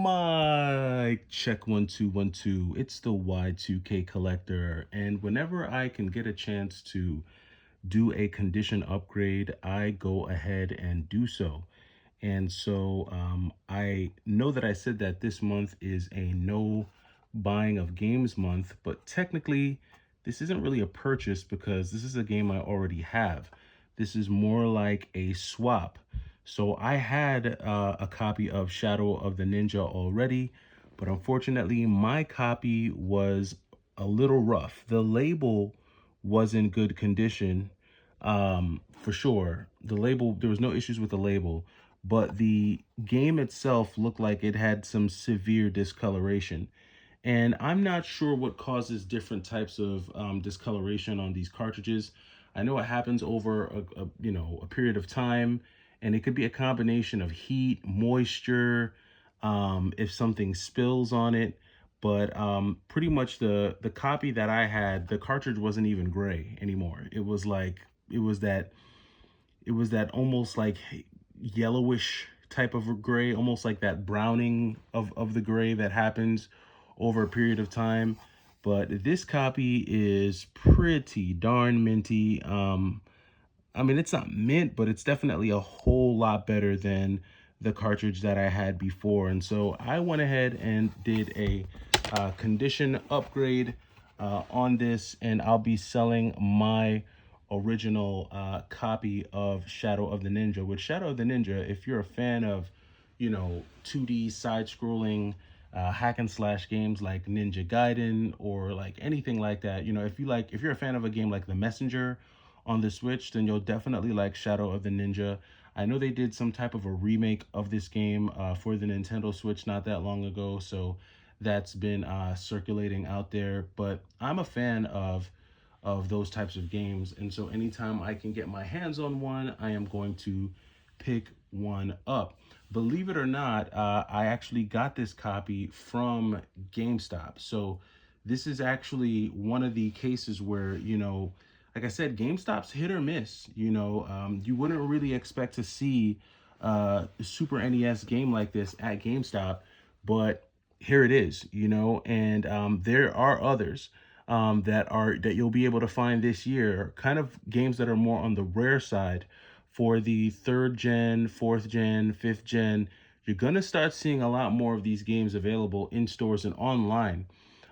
Mic check 1 2 1 2. It's the Y2K collector, and whenever I can get a chance to do a condition upgrade, I go ahead and do so. And so I know that I said that this month is a no buying of games month, but technically, this isn't really a purchase because this is a game I already have. This is more like a swap. So I had a copy of Shadow of the Ninja already, but unfortunately, my copy was a little rough. The label was in good condition, for sure. The label, there was no issues with the label, but the game itself looked like it had some severe discoloration. And I'm not sure what causes different types of discoloration on these cartridges. I know it happens over a period of time, and it could be a combination of heat, moisture, if something spills on it. But pretty much the copy that I had, the cartridge wasn't even gray anymore. It was that it was that almost like yellowish type of a gray, almost like that browning of the gray that happens over a period of time. But this copy is pretty darn minty. I mean, it's not mint, but it's definitely a whole lot better than the cartridge that I had before. And so I went ahead and did a condition upgrade on this, and I'll be selling my original copy of Shadow of the Ninja. With Shadow of the Ninja, if you're a fan of, 2D side-scrolling hack and slash games like Ninja Gaiden or like anything like that, if you're a fan of a game like The Messenger on the Switch, then you'll definitely like Shadow of the Ninja. I know they did some type of a remake of this game for the Nintendo Switch not that long ago, so that's been circulating out there. But I'm a fan of those types of games, and so anytime I can get my hands on one, I am going to pick one up. Believe it or not, I actually got this copy from GameStop. So this is actually one of the cases where, like I said, GameStop's hit or miss. You wouldn't really expect to see a Super NES game like this at GameStop, but here it is, and there are others that you'll be able to find this year, kind of games that are more on the rare side for the third gen, fourth gen, fifth gen. You're gonna start seeing a lot more of these games available in stores and online.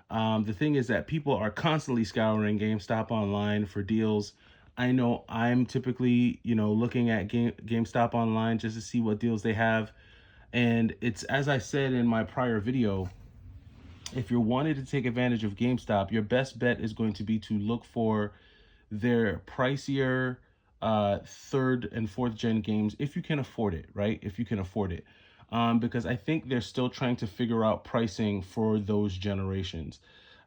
The thing is that people are constantly scouring GameStop online for deals. I know I'm typically, looking at GameStop online just to see what deals they have. And it's, as I said in my prior video, if you're wanting to take advantage of GameStop, your best bet is going to be to look for their pricier third and fourth gen games if you can afford it, right? If you can afford it. Because I think they're still trying to figure out pricing for those generations.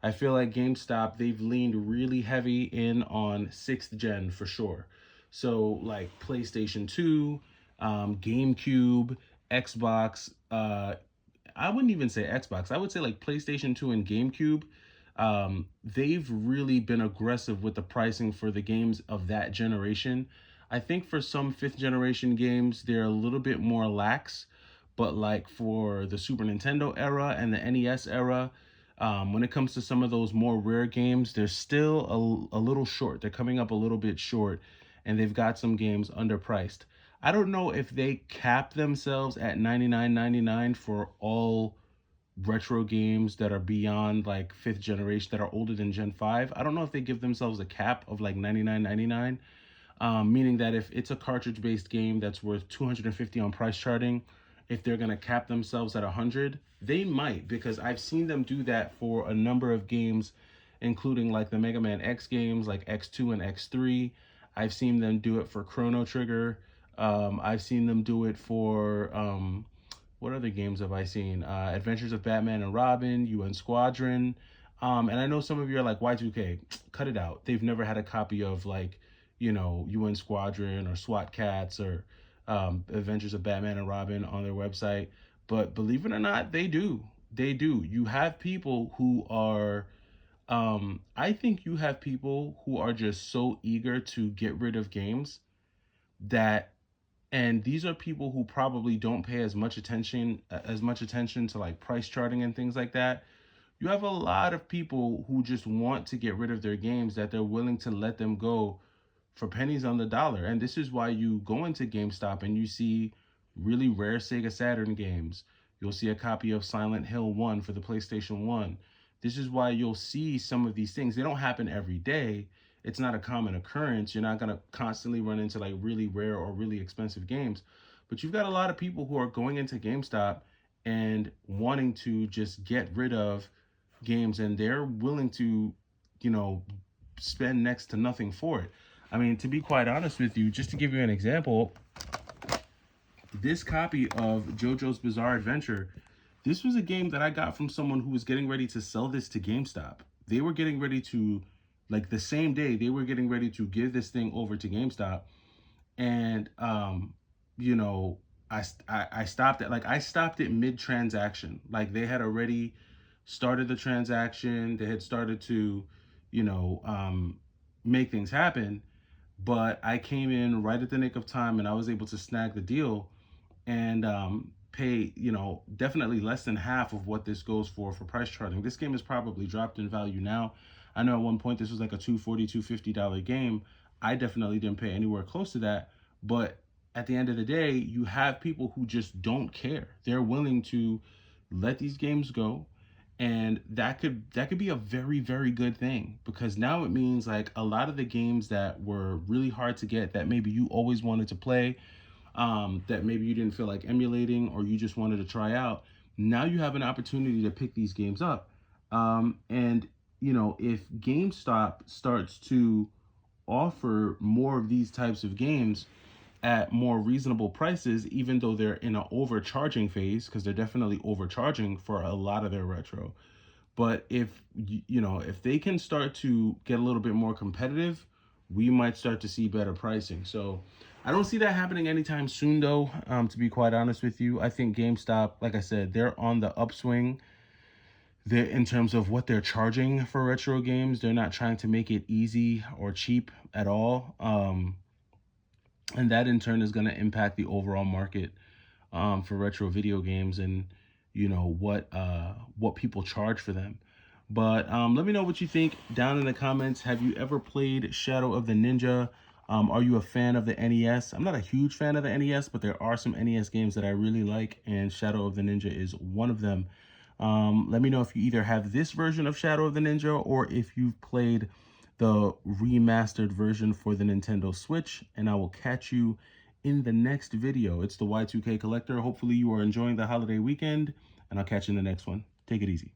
I feel like GameStop, they've leaned really heavy in on sixth gen for sure. So like PlayStation 2, GameCube, Xbox, I wouldn't even say Xbox. I would say like PlayStation 2 and GameCube. They've really been aggressive with the pricing for the games of that generation. I think for some fifth generation games, they're a little bit more lax, but like for the Super Nintendo era and the NES era, when it comes to some of those more rare games, they're still a little short. They're coming up a little bit short, and they've got some games underpriced. I don't know if they cap themselves at $99.99 for all retro games that are beyond like fifth generation, that are older than Gen 5. I don't know if they give themselves a cap of like $99.99, meaning that if it's a cartridge based game that's worth 250 on price charting, if they're going to cap themselves at 100, they might, because I've seen them do that for a number of games, including like the Mega Man X games like X2 and X3. I've seen them do it for Chrono Trigger. I've seen them do it for what other games have I seen? Adventures of Batman and Robin, UN Squadron. And I know some of you are like, Y2K, cut it out. They've never had a copy of like, UN Squadron or SWAT Cats or Adventures of Batman and Robin on their website. But believe it or not, they do. They do. You have people who are, I think you have people who are just so eager to get rid of games that And these are people who probably don't pay as much attention to like price charting and things like that. You have a lot of people who just want to get rid of their games that they're willing to let them go for pennies on the dollar. And this is why you go into GameStop and you see really rare Sega Saturn games. You'll see a copy of Silent Hill 1 for the PlayStation 1. This is why you'll see some of these things. They don't happen every day. It's not a common occurrence. You're not going to constantly run into like really rare or really expensive games. But you've got a lot of people who are going into GameStop and wanting to just get rid of games, and they're willing to, you know, spend next to nothing for it. I mean, to be quite honest with you, just to give you an example, this copy of JoJo's Bizarre Adventure, this was a game that I got from someone who was getting ready to sell this to GameStop. They were getting ready to, like the same day, they were getting ready to give this thing over to GameStop. And, you know, I stopped it. Like, I stopped it mid transaction. Like, they had already started the transaction, they had started to, you know, make things happen. But I came in right at the nick of time and I was able to snag the deal and pay, you know, definitely less than half of what this goes for price charting. This game is probably dropped in value now. I know at one point this was like a $240, $250 game. I definitely didn't pay anywhere close to that. But at the end of the day, you have people who just don't care. They're willing to let these games go. And that could be a very, very good thing, because now it means like a lot of the games that were really hard to get, that maybe you always wanted to play, that maybe you didn't feel like emulating or you just wanted to try out, now you have an opportunity to pick these games up. And, you know, if GameStop starts to offer more of these types of games at more reasonable prices, even though they're in an overcharging phase, because they're definitely overcharging for a lot of their retro. But if you know, if they can start to get a little bit more competitive, we might start to see better pricing. So I don't see that happening anytime soon, though. To be quite honest with you, I think GameStop, like I said, they're on the upswing. They're, in terms of what they're charging for retro games, they're not trying to make it easy or cheap at all. And that in turn is going to impact the overall market for retro video games, and you know what people charge for them. But let me know what you think down in the comments. Have you ever played Shadow of the Ninja? Are you a fan of the NES? I'm not a huge fan of the NES, but there are some NES games that I really like, and Shadow of the Ninja is one of them. Let me know if you either have this version of Shadow of the Ninja or if you've played the remastered version for the Nintendo Switch, and I will catch you in the next video. It's the Y2K Collector. Hopefully you are enjoying the holiday weekend, and I'll catch you in the next one. Take it easy.